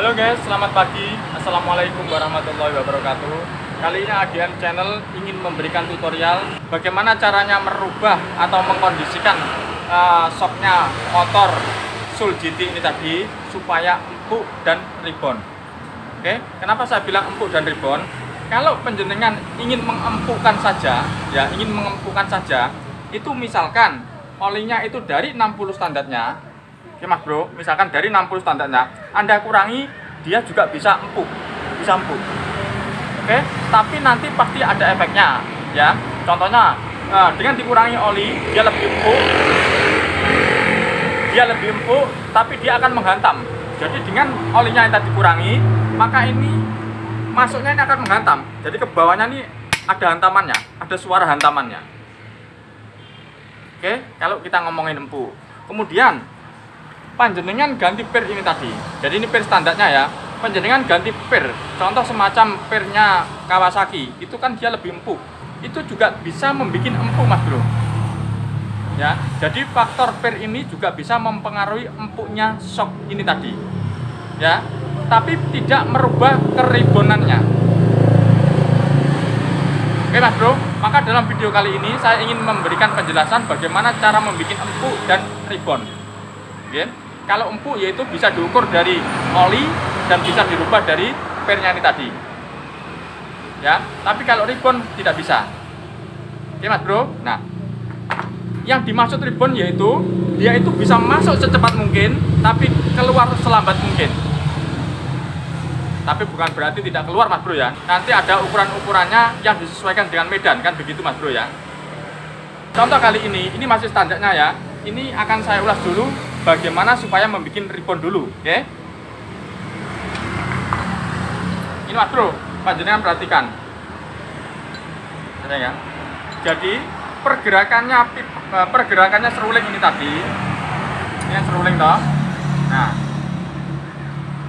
Halo guys, selamat pagi. Assalamualaikum warahmatullahi wabarakatuh. Kali ini AGM Channel ingin memberikan tutorial bagaimana caranya merubah atau mengkondisikan shocknya motor Soul GT ini tadi supaya empuk dan rebound. Oke, kenapa saya bilang empuk dan rebound? Kalau penjenengan ingin mengempukkan saja, itu misalkan olinya itu dari 60 standarnya. Oke mas bro, misalkan dari 60 standarnya Anda kurangi, dia juga bisa empuk. Oke, tapi nanti pasti ada efeknya ya. Contohnya dengan dikurangi oli, dia lebih empuk, tapi dia akan menghantam. Jadi dengan olinya yang tadi dikurangi, maka ini masuknya ini akan menghantam. Jadi ke bawahnya ini ada hantamannya, ada suara hantamannya. Oke, kalau kita ngomongin empuk. Kemudian panjenengan ganti per ini tadi. Jadi ini per standarnya ya. Panjenengan ganti per. Contoh semacam pernya Kawasaki, itu kan dia lebih empuk. Itu juga bisa membuat empuk mas bro. Ya, jadi faktor per ini juga bisa mempengaruhi empuknya shock ini tadi. Ya, tapi tidak merubah keribonannya. Oke mas bro, maka dalam video kali ini saya ingin memberikan penjelasan bagaimana cara membuat empuk dan rebound. Oke, kalau empuk yaitu bisa diukur dari oli dan bisa dirubah dari pernya ini tadi. Ya, tapi kalau rebound tidak bisa. Oke mas bro, nah yang dimaksud rebound yaitu dia itu bisa masuk secepat mungkin tapi keluar selambat mungkin. Tapi bukan berarti tidak keluar mas bro ya. Nanti ada ukuran-ukurannya yang disesuaikan dengan medan, kan begitu mas bro ya. Contoh kali ini masih standarnya ya. Ini akan saya ulas dulu bagaimana supaya membuat rebound dulu, oke? Ini mas bro, panjenengan perhatikan. Ya. Jadi pergerakannya seruling ini tadi. Ini yang seruling toh. Nah,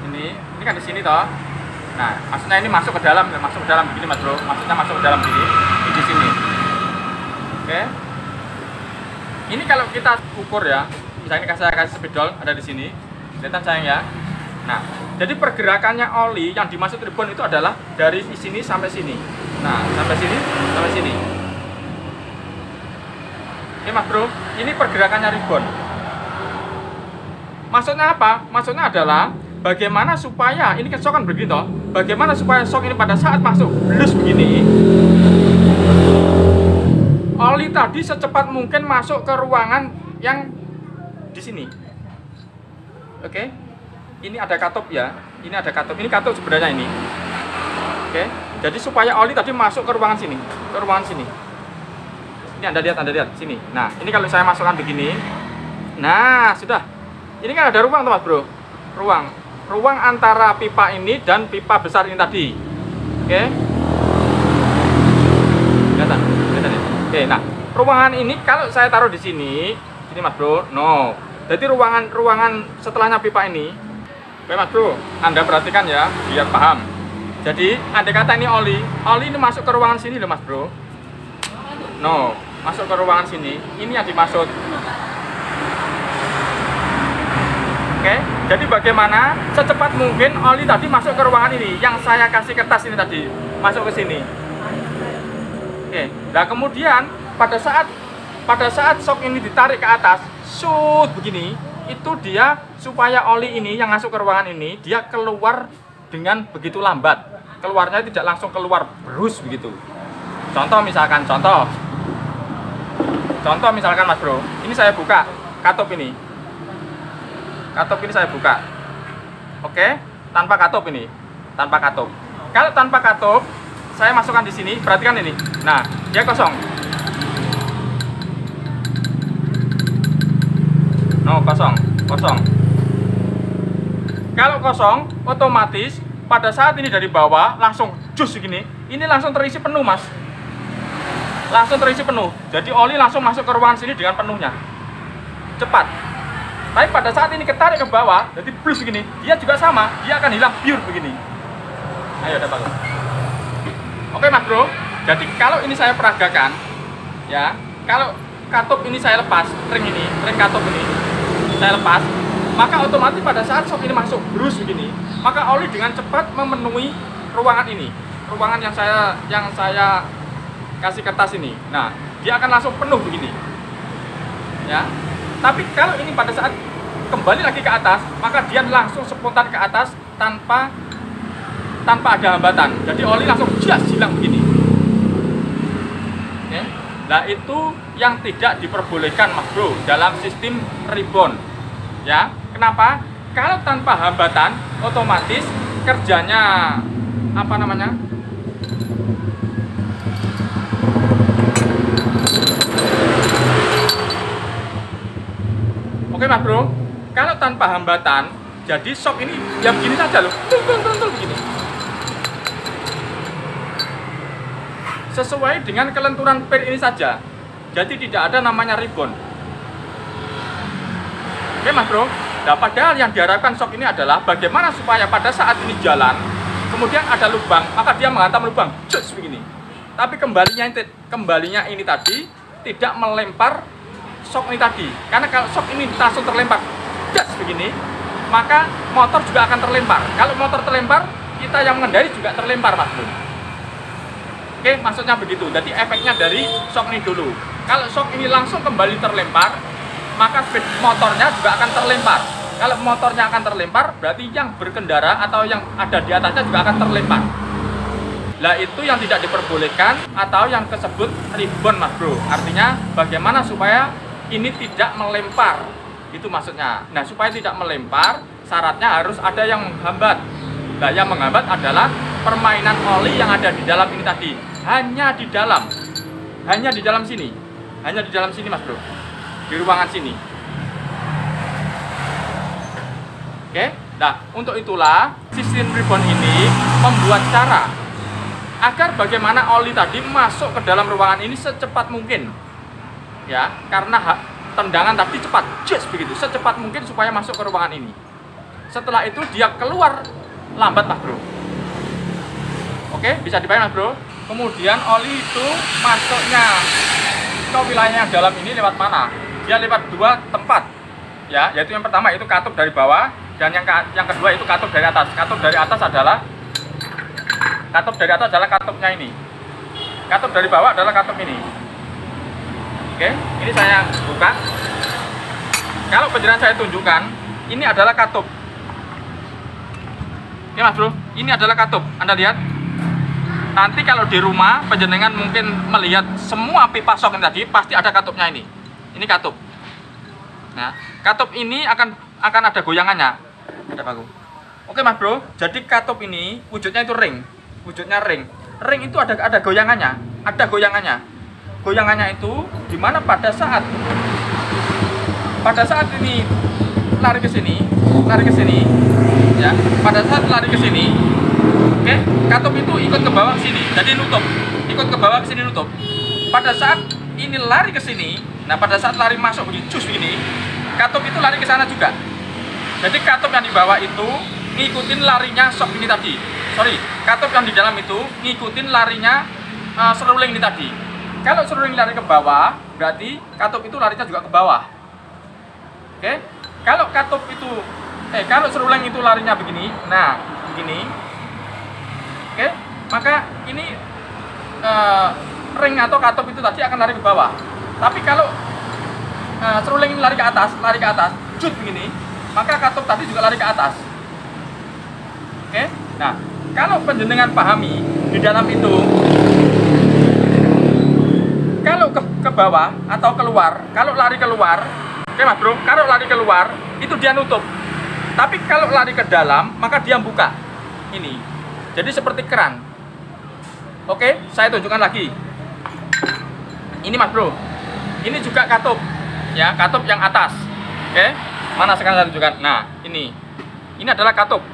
ini kan di sini toh. Nah, maksudnya ini masuk ke dalam begini mas bro. Maksudnya masuk ke dalam gini, di sini. Oke. Ini kalau kita ukur ya, misalnya saya kasih spidol ada di sini, kelihatan sayang ya. Nah, jadi pergerakannya oli yang dimaksud rebound itu adalah dari sini sampai sini. Nah, sampai sini. Oke mas bro, ini pergerakannya rebound. Maksudnya apa? Maksudnya adalah bagaimana supaya ini kan shock kan begini toh. Bagaimana supaya shock ini pada saat masuk blus begini, oli tadi secepat mungkin masuk ke ruangan yang di sini. Oke. Ini ada katup ya. Ini ada katup. Ini katup sebenarnya ini. Oke. Jadi supaya oli tadi masuk ke ruangan sini, Ini Anda lihat sini. Nah, ini kalau saya masukkan begini. Nah, sudah. Ini kan ada ruang tuh Mas Bro. Ruang antara pipa ini dan pipa besar ini tadi. Oke. Kelihatan ya. Oke, nah, ruangan ini kalau saya taruh di sini Mas Bro. No. Jadi ruangan setelahnya pipa ini. Oke Mas Bro, Anda perhatikan ya, biar paham. Jadi, andai kata ini oli ini masuk ke ruangan sini loh Mas Bro. No, masuk ke ruangan sini. Ini yang dimaksud. Oke, jadi bagaimana secepat mungkin oli tadi masuk ke ruangan ini, yang saya kasih kertas ini tadi, masuk ke sini. Oke, nah kemudian pada saat shock ini ditarik ke atas, shoot begini, itu dia supaya oli ini yang masuk ke ruangan ini, dia keluar dengan begitu lambat. Keluarnya tidak langsung keluar berus begitu. Contoh misalkan Mas Bro, ini saya buka katup ini. Katup ini saya buka. Oke, tanpa katup ini. Kalau tanpa katup, saya masukkan di sini, perhatikan ini. Nah, dia kosong. No, kosong. Kalau kosong, otomatis pada saat ini dari bawah langsung jus begini, ini langsung terisi penuh mas. Jadi oli langsung masuk ke ruangan sini dengan penuhnya, cepat. Tapi pada saat ini ketarik ke bawah, jadi plus begini, dia juga sama, dia akan hilang pure begini. Ayo dapat. Oke mas bro, jadi kalau ini saya peragakan, ya, kalau katup ini saya lepas, ring katup ini saya lepas, maka otomatis pada saat shock ini masuk brus begini, maka oli dengan cepat memenuhi ruangan ini, ruangan yang saya kasih kertas ini. Nah, dia akan langsung penuh begini, ya. Tapi kalau ini pada saat kembali lagi ke atas, maka dia langsung spontan ke atas tanpa ada hambatan. Jadi oli langsung hilang begini. Oke. Nah, itu yang tidak diperbolehkan, Mas Bro, dalam sistem rebound. Ya, kenapa? Kalau tanpa hambatan, otomatis kerjanya apa namanya? Oke, Mas Bro. Kalau tanpa hambatan, jadi shock ini ya begini saja loh. Tul begini. Sesuai dengan kelenturan pin ini saja. Jadi tidak ada namanya rebound. Oke, Mas Bro. Nah, padahal yang diharapkan shock ini adalah bagaimana supaya pada saat ini jalan, kemudian ada lubang, maka dia menghantam lubang, cus begini. Tapi kembalinya ini tadi tidak melempar shock ini tadi. Karena kalau shock ini langsung terlempar, jas begini, maka motor juga akan terlempar. Kalau motor terlempar, kita yang mengendari juga terlempar, Mas Bro. Oke, maksudnya begitu. Jadi efeknya dari shock ini dulu. Kalau shock ini langsung kembali terlempar, maka speed motornya juga akan terlempar. Kalau motornya akan terlempar, berarti yang berkendara atau yang ada di atasnya juga akan terlempar. Nah, itu yang tidak diperbolehkan atau yang disebut rebound, Mas Bro. Artinya bagaimana supaya ini tidak melempar. Itu maksudnya. Nah, supaya tidak melempar, syaratnya harus ada yang menghambat. Nah, yang menghambat adalah permainan oli yang ada di dalam ini tadi. Hanya di dalam sini. Hanya di dalam sini, Mas Bro. Di ruangan sini. Oke. Nah, untuk itulah sistem rebound ini membuat cara agar bagaimana oli tadi masuk ke dalam ruangan ini secepat mungkin. Ya, karena tendangan tadi cepat, just begitu, secepat mungkin supaya masuk ke ruangan ini. Setelah itu dia keluar lambat, Mas Bro. Oke, bisa dipahami, Mas Bro. Kemudian oli itu masuknya ke wilayah dalam ini lewat mana? Dia lewat dua tempat, ya, yaitu yang pertama itu katup dari bawah, dan yang kedua itu katup dari atas. Katup dari atas adalah katupnya ini. Katup dari bawah adalah katup ini. Oke, ini saya buka. Kalau penjelasan saya tunjukkan, ini adalah katup. Oke, Mas Bro, ini adalah katup. Anda lihat. Nanti kalau di rumah penjenengan mungkin melihat semua pipa shock ini tadi pasti ada katupnya ini. Ini katup. Nah, katup ini akan ada goyangannya. Ada bagus. Oke, Mas Bro, jadi katup ini wujudnya itu ring. Wujudnya ring. Ring itu ada goyangannya. Ada goyangannya. Goyangannya itu dimana pada saat ini lari ke sini, ya. Pada saat lari ke sini, oke, katup itu ikut ke bawah sini, jadi nutup. Ikut ke bawah ke sini nutup. Pada saat ini lari ke sini, nah pada saat lari masuk begini, cus begini, katup itu lari ke sana juga. Jadi katup yang di bawah itu ngikutin larinya shock ini tadi. Sorry, katup yang di dalam itu ngikutin larinya seruling ini tadi. Kalau seruling lari ke bawah, berarti katup itu larinya juga ke bawah. Oke, kalau katup itu, kalau seruling itu larinya begini, nah begini. Oke, maka ini ring atau katup itu tadi akan lari ke bawah. Tapi kalau seruling ini lari ke atas, jut begini, maka katup tadi juga lari ke atas. Oke, nah kalau penjenengan pahami di dalam itu, kalau ke bawah atau keluar, kalau lari keluar, oke Mas Bro, kalau lari keluar itu dia nutup. Tapi kalau lari ke dalam, maka dia buka. Ini. Jadi seperti keran. Oke, saya tunjukkan lagi. Ini Mas Bro. Ini juga katup. Ya, katup yang atas. Oke. Mana sekarang saya tunjukkan? Nah, ini. Ini adalah katup.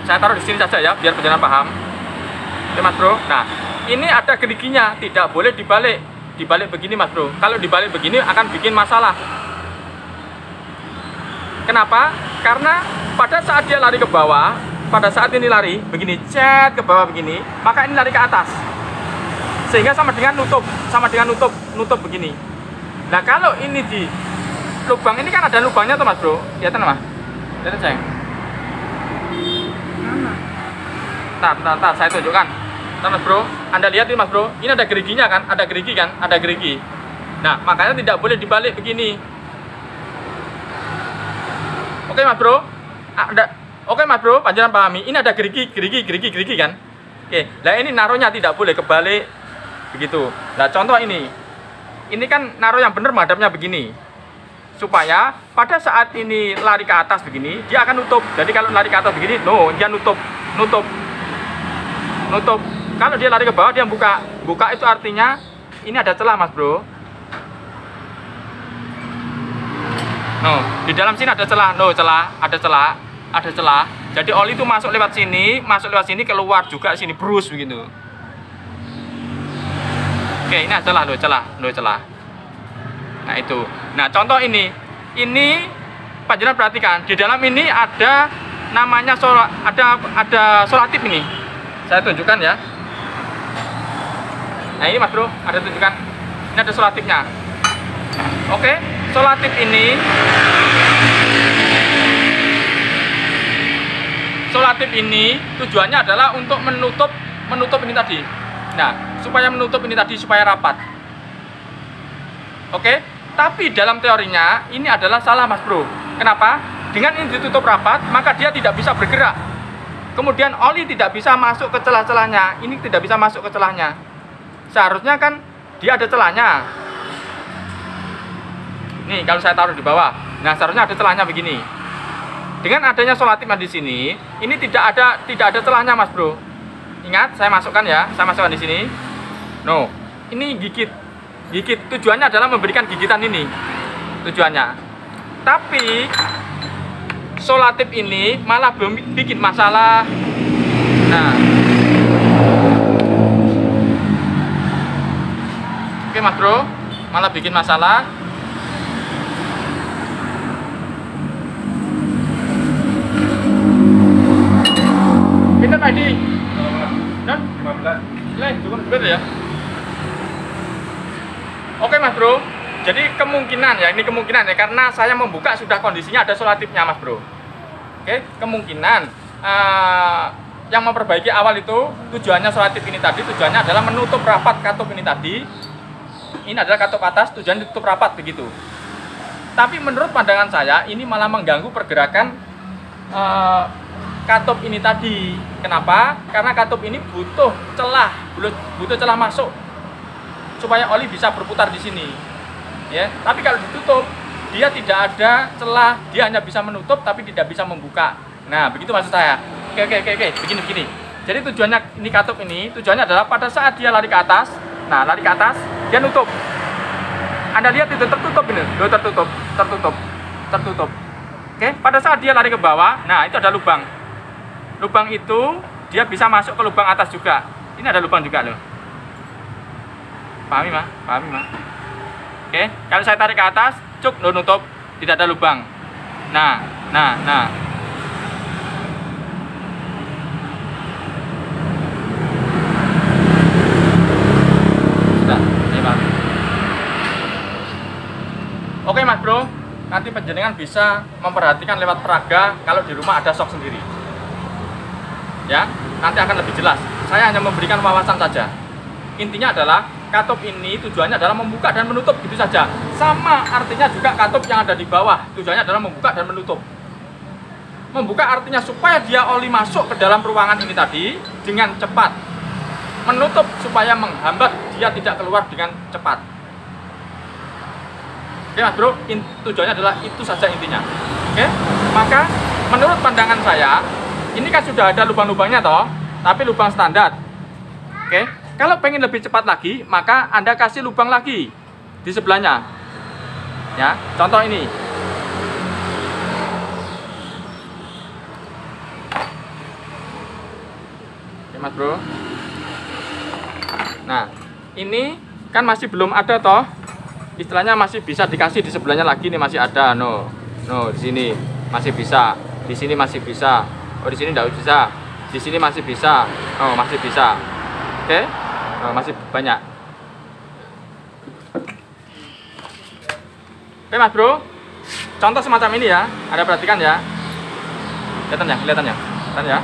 Saya taruh di sini saja ya, biar penjenengan paham. Oke, Mas Bro. Nah, ini ada geriginya, tidak boleh dibalik. Dibalik begini, Mas Bro. Kalau dibalik begini akan bikin masalah. Kenapa? Karena pada saat dia lari ke bawah, pada saat ini lari begini, cet ke bawah begini, maka ini lari ke atas. Sehingga sama dengan nutup begini. Nah, kalau ini di lubang ini kan ada lubangnya tuh, Mas Bro. Lihat Mas. Lihat ceng. Ntar, saya tunjukkan. Ntar Mas Bro, Anda lihat ini Mas Bro, ini ada geriginya kan, ada gerigi kan, ada gerigi. Nah, makanya tidak boleh dibalik begini. Oke Mas Bro, oke Mas Bro, panjenengan pahami, ini ada gerigi kan. Oke, nah ini naruhnya tidak boleh kebalik begitu. Nah contoh ini kan naruh yang benar madhabnya begini, supaya pada saat ini lari ke atas begini, dia akan nutup. Jadi kalau lari ke atas begini, dia nutup. Kalau dia lari ke bawah, dia buka itu artinya ini ada celah Mas Bro. Di dalam sini ada celah, ada celah. Jadi oli itu masuk lewat sini, keluar juga sini brus begitu. Oke, ini ada celah. Nah itu. Nah contoh ini panjenengan perhatikan, di dalam ini ada namanya ada solatif ini. Saya tunjukkan ya. Nah ini Mas Bro, ada tunjukkan. Ini ada solatifnya. Oke, solatif ini tujuannya adalah untuk menutup ini tadi. Nah, supaya menutup ini tadi supaya rapat. Oke, tapi dalam teorinya ini adalah salah Mas Bro. Kenapa? Dengan ini ditutup rapat, maka dia tidak bisa bergerak. Kemudian oli tidak bisa masuk ke celah-celahnya. Ini tidak bisa masuk ke celahnya. Seharusnya kan dia ada celahnya. Nih, kalau saya taruh di bawah. Nah, seharusnya ada celahnya begini. Dengan adanya solatif di sini, ini tidak ada celahnya Mas Bro. Ingat, saya masukkan ya. Saya masukkan di sini. Ini gigit. Tujuannya adalah memberikan gigitan ini. Tujuannya. Tapi solatif ini malah bikin masalah. Nah. Oke Mas Bro, malah bikin masalah. Pinter tadi. Dan 15. Cukup betul ya. Oke Mas Bro. Jadi kemungkinan ya, ini kemungkinan ya, karena saya membuka sudah kondisinya ada solatifnya Mas Bro. Oke, kemungkinan yang memperbaiki awal itu tujuannya solatif ini tadi, tujuannya adalah menutup rapat katup ini tadi. Ini adalah katup atas, tujuannya ditutup rapat begitu. Tapi menurut pandangan saya, ini malah mengganggu pergerakan katup ini tadi. Kenapa? Karena katup ini butuh celah masuk supaya oli bisa berputar di sini. Ya, tapi kalau ditutup, dia tidak ada celah, dia hanya bisa menutup tapi tidak bisa membuka. Nah, begitu maksud saya. Oke, begini. Jadi tujuannya ini katup ini, tujuannya adalah pada saat dia lari ke atas, dia nutup. Anda lihat itu tertutup ini, tertutup. Oke, pada saat dia lari ke bawah, nah itu ada lubang. Lubang itu dia bisa masuk ke lubang atas juga. Ini ada lubang juga loh. Pahami mah? Oke, kalau saya tarik ke atas, nutup, tidak ada lubang. Nah. Sudah, saya paham. Oke Mas Bro, nanti panjenengan bisa memperhatikan lewat peraga kalau di rumah ada sok sendiri. Ya, nanti akan lebih jelas. Saya hanya memberikan wawasan saja. Intinya adalah katup ini tujuannya adalah membuka dan menutup gitu saja. Sama artinya juga katup yang ada di bawah, tujuannya adalah membuka dan menutup. Membuka artinya supaya dia oli masuk ke dalam ruangan ini tadi dengan cepat. Menutup supaya menghambat dia tidak keluar dengan cepat. Oke Mas Bro, tujuannya adalah itu saja intinya. Oke, maka menurut pandangan saya, ini kan sudah ada lubang-lubangnya toh, tapi lubang standar. Oke, kalau pengen lebih cepat lagi, maka Anda kasih lubang lagi di sebelahnya. Ya, contoh ini. Oke Mas Bro. Nah, ini kan masih belum ada toh. Istilahnya masih bisa dikasih di sebelahnya lagi nih, masih ada. Di sini masih bisa. Di sini masih bisa. Oh, di sini enggak bisa. Di sini masih bisa. Oh, masih bisa. Oke. Masih banyak. Oke Mas Bro, contoh semacam ini ya, Anda perhatikan ya. Kelihatan ya, kelihatan ya, kelihatan ya.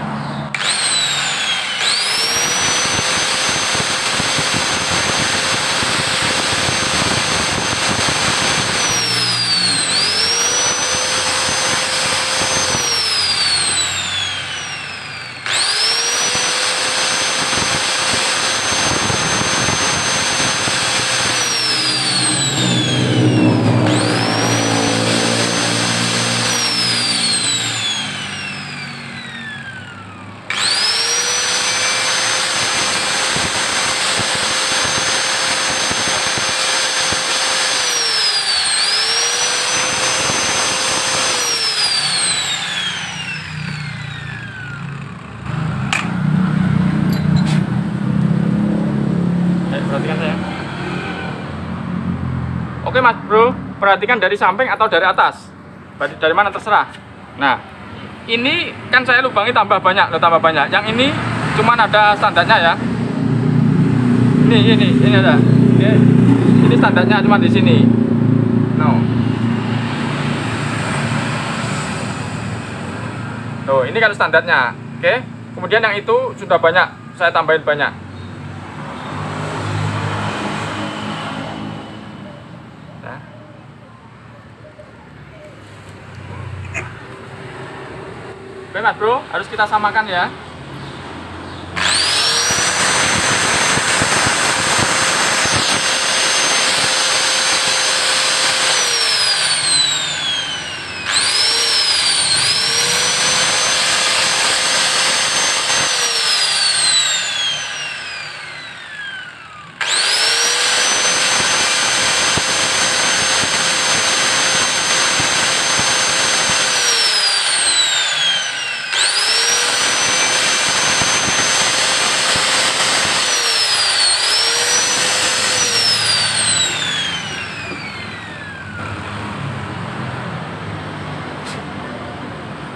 Perhatikan saya. Oke Mas Bro, perhatikan dari samping atau dari atas. Dari mana terserah. Nah, ini kan saya lubangi tambah banyak, loh, tambah banyak. Yang ini cuman ada standarnya ya. Ini ada. Oke. Ini standarnya cuma di sini. No. Tuh, ini kan standarnya. Oke. Kemudian yang itu sudah banyak, saya tambahin banyak. Oke Mas Bro, harus kita samakan ya.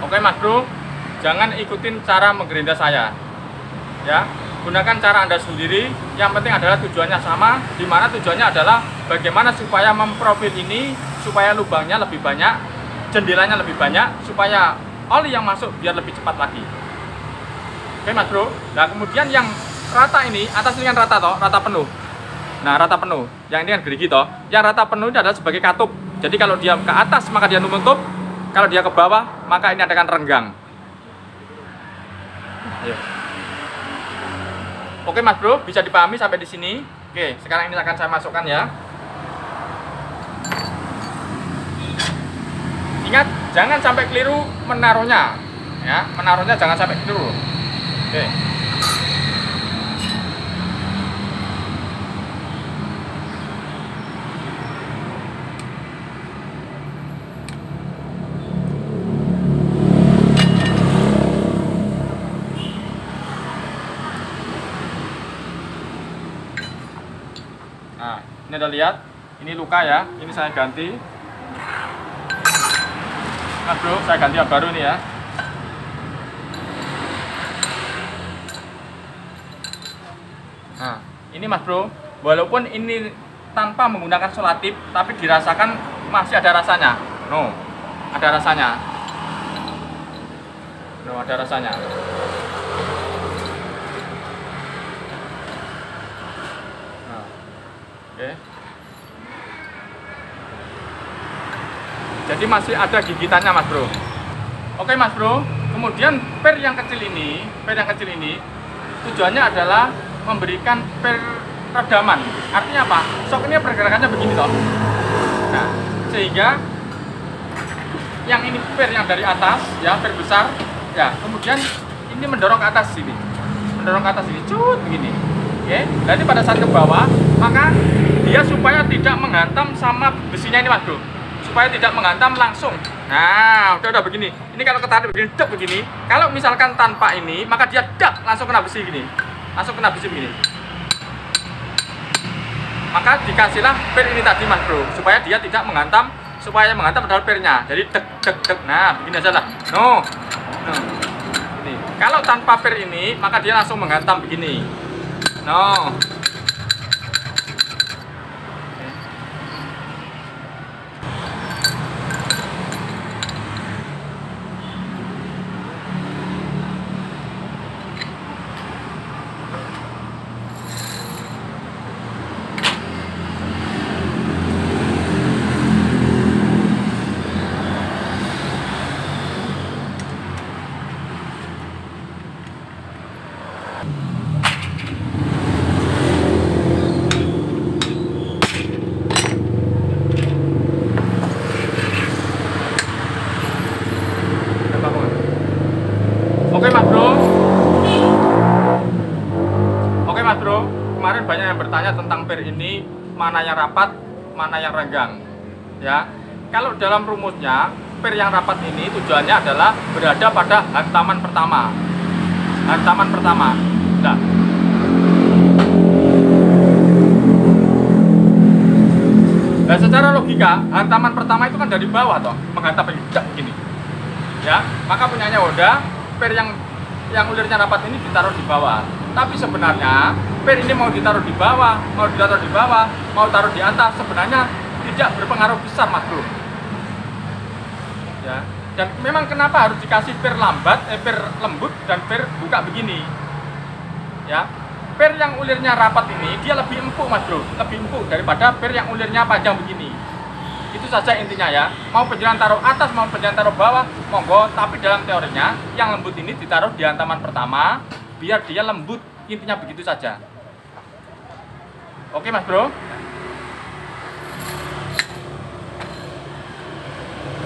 Oke Mas Bro, jangan ikutin cara menggerinda saya ya, gunakan cara Anda sendiri. Yang penting adalah tujuannya sama, dimana tujuannya adalah bagaimana supaya memprofil ini, supaya lubangnya lebih banyak, jendelanya lebih banyak, supaya oli yang masuk biar lebih cepat lagi. Oke Mas Bro, nah kemudian yang rata ini, atas ini kan rata toh, rata penuh. Nah rata penuh, yang ini kan gerigi toh, yang rata penuh ini adalah sebagai katup. Jadi kalau dia ke atas maka dia nutup, kalau dia ke bawah, maka ini adakan renggang. Ayo. Oke Mas Bro, bisa dipahami sampai di sini. Oke, sekarang ini akan saya masukkan ya. Ingat, jangan sampai keliru menaruhnya. Ya, menaruhnya jangan sampai keliru. Oke. Nah, ini Anda lihat, ini luka ya, ini saya ganti. Mas Bro, saya ganti yang baru nih ya. Nah, ini Mas Bro, walaupun ini tanpa menggunakan solatif, tapi dirasakan masih ada rasanya. No, ada rasanya. No, ada rasanya. Oke. Jadi masih ada gigitannya Mas Bro. Oke Mas Bro, kemudian per yang kecil ini tujuannya adalah memberikan peredaman. Artinya apa? Sok ini pergerakannya begini toh. Nah, sehingga yang ini per yang dari atas ya, per besar ya, kemudian ini mendorong ke atas sini. Mendorong ke atas sini, cut begini. Oke. Jadi pada saat ke bawah, maka dia supaya tidak menghantam sama besinya ini Mas Bro, supaya tidak menghantam langsung. Nah udah begini, ini kalau ketarik begini, dek begini. Kalau misalkan tanpa ini, maka dia dak langsung kena besi gini, langsung kena besi begini. Maka dikasihlah per ini tadi Mas Bro, supaya dia tidak menghantam, supaya menghantam padahal pernya. Jadi dek dek dek, nah begini aja lah. No, ini. Kalau tanpa per ini, maka dia langsung menghantam begini. No. bertanya tentang pir ini mana yang rapat, mana yang renggang. Ya, kalau dalam rumusnya pir yang rapat ini tujuannya adalah berada pada hantaman pertama. Hantaman pertama. Nah, secara logika hantaman pertama itu kan dari bawah toh, menghantam begini. Ya, maka punyanya Honda, pir yang ulirnya rapat ini ditaruh di bawah. Tapi sebenarnya pir ini mau ditaruh di bawah, mau ditaruh di bawah, mau taruh di atas, sebenarnya tidak berpengaruh besar, Mas Bro. Ya, dan memang kenapa harus dikasih pir lambat, pir lembut dan pir buka begini? Ya, pir yang ulirnya rapat ini dia lebih empuk, Mas Bro, lebih empuk daripada pir yang ulirnya panjang begini. Itu saja intinya ya. Mau penjualan taruh atas, mau penjualan taruh bawah, monggo. Tapi dalam teorinya, yang lembut ini ditaruh di hantaman pertama, biar dia lembut. Intinya begitu saja. Oke, Mas Bro.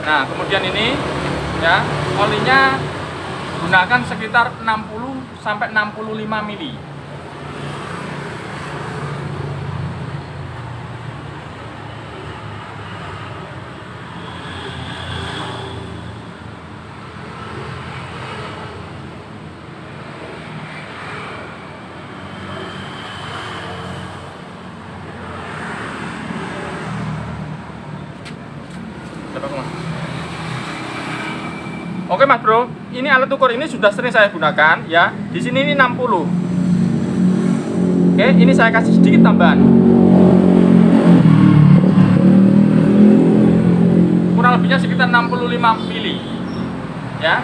Nah, kemudian ini, ya, olinya gunakan sekitar 60 sampai 65 mili. Oke, Mas Bro, ini alat ukur ini sudah sering saya gunakan ya. Di sini ini 60. Oke, ini saya kasih sedikit tambahan. Kurang lebihnya sekitar 65 mili. Ya.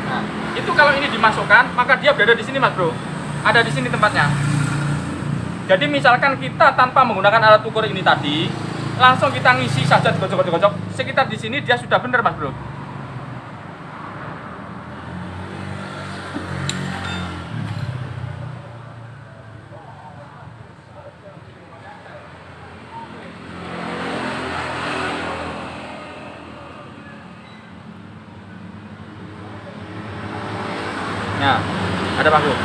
Nah, itu kalau ini dimasukkan, maka dia berada di sini, Mas Bro. Ada di sini tempatnya. Jadi misalkan kita tanpa menggunakan alat ukur ini tadi, langsung kita ngisi saja digocok-gocok, sekitar di sini dia sudah benar, Mas Bro. Nah, ada Mas Bro.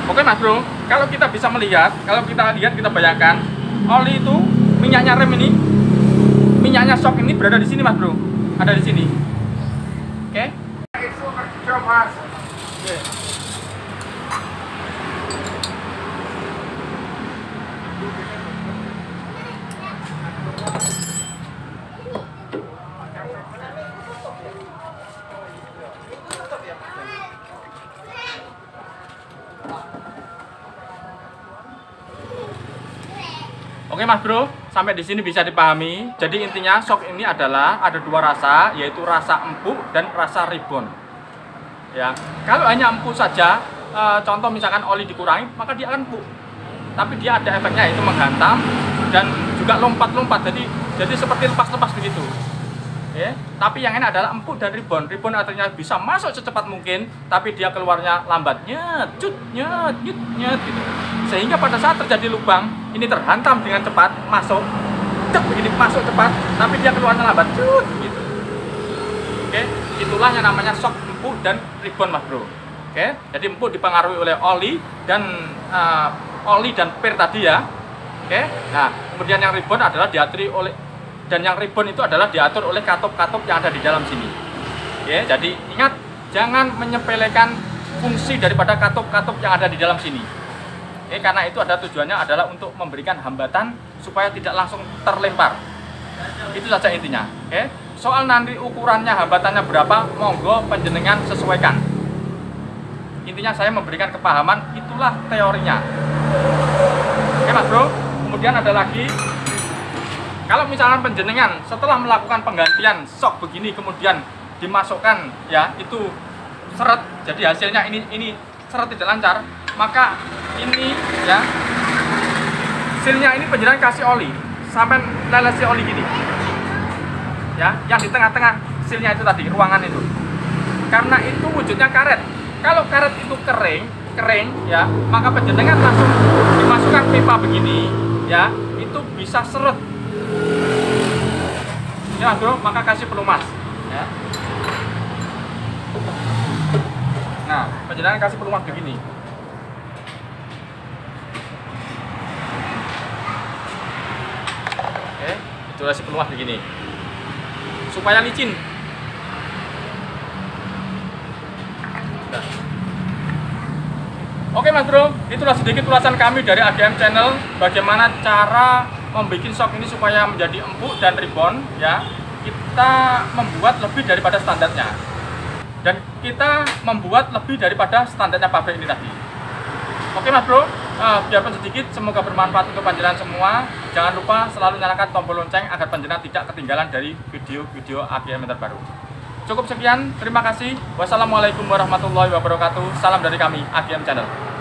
Oke, Mas Bro, kalau kita bisa melihat, kalau kita lihat, kita bayangkan oli itu, minyaknya rem ini, minyaknya shock ini berada di sini, Mas Bro. Ada di sini. Oke. Oke, Mas Bro, sampai di sini bisa dipahami. Jadi intinya shock ini adalah ada dua rasa, yaitu rasa empuk dan rasa ribon. Ya, kalau hanya empuk saja, contoh misalkan oli dikurangi, maka dia akan empuk. Tapi dia ada efeknya, yaitu menghantam dan juga lompat-lompat. Jadi seperti lepas-lepas begitu. Ya, tapi yang ini adalah empuk dan ribon. Ribon artinya bisa masuk secepat mungkin, tapi dia keluarnya lambat, nyet, gitu. Sehingga pada saat terjadi lubang, ini terhantam dengan cepat, masuk, begini masuk cepat, tapi dia keluarnya lambat, gitu. Oke, itulah yang namanya shock empuk dan ribon, Mas Bro. Oke, jadi empuk dipengaruhi oleh oli dan pir tadi ya. Oke, nah kemudian yang ribon adalah diatur oleh, dan yang ribon itu adalah diatur oleh katup-katup yang ada di dalam sini. Oke, jadi ingat, jangan menyepelekan fungsi daripada katup-katup yang ada di dalam sini. Karena itu ada tujuannya adalah untuk memberikan hambatan supaya tidak langsung terlempar. Itu saja intinya. Soal nanti ukurannya, hambatannya berapa, monggo panjenengan sesuaikan. Intinya saya memberikan kepahaman, itulah teorinya. Oke, Mas Bro. Kemudian ada lagi, kalau misalnya panjenengan setelah melakukan penggantian shock begini kemudian dimasukkan ya itu seret, jadi hasilnya ini seret tidak lancar, maka ini ya sealnya ini panjenengan kasih oli sampai lelesi oli gini ya, yang di tengah-tengah sealnya itu tadi, ruangan itu, karena itu wujudnya karet. Kalau karet itu kering ya, maka panjenengan langsung dimasukkan pipa begini ya, itu bisa seret ya Bro, maka kasih pelumas ya. Nah, panjenengan kasih pelumas begini. durasi pelumas begini supaya licin. Nah. Oke Mas Bro, itulah sedikit ulasan kami dari AGM Channel bagaimana cara membuat shock ini supaya menjadi empuk dan rebound ya. Kita membuat lebih daripada standarnya. Dan kita membuat lebih daripada standarnya pabrik ini tadi. Oke Mas Bro, biarpun sedikit, semoga bermanfaat untuk panjenengan semua. Jangan lupa selalu nyalakan tombol lonceng agar panjenengan tidak ketinggalan dari video-video AGM terbaru. Cukup sekian, terima kasih. Wassalamualaikum warahmatullahi wabarakatuh. Salam dari kami, AGM Channel.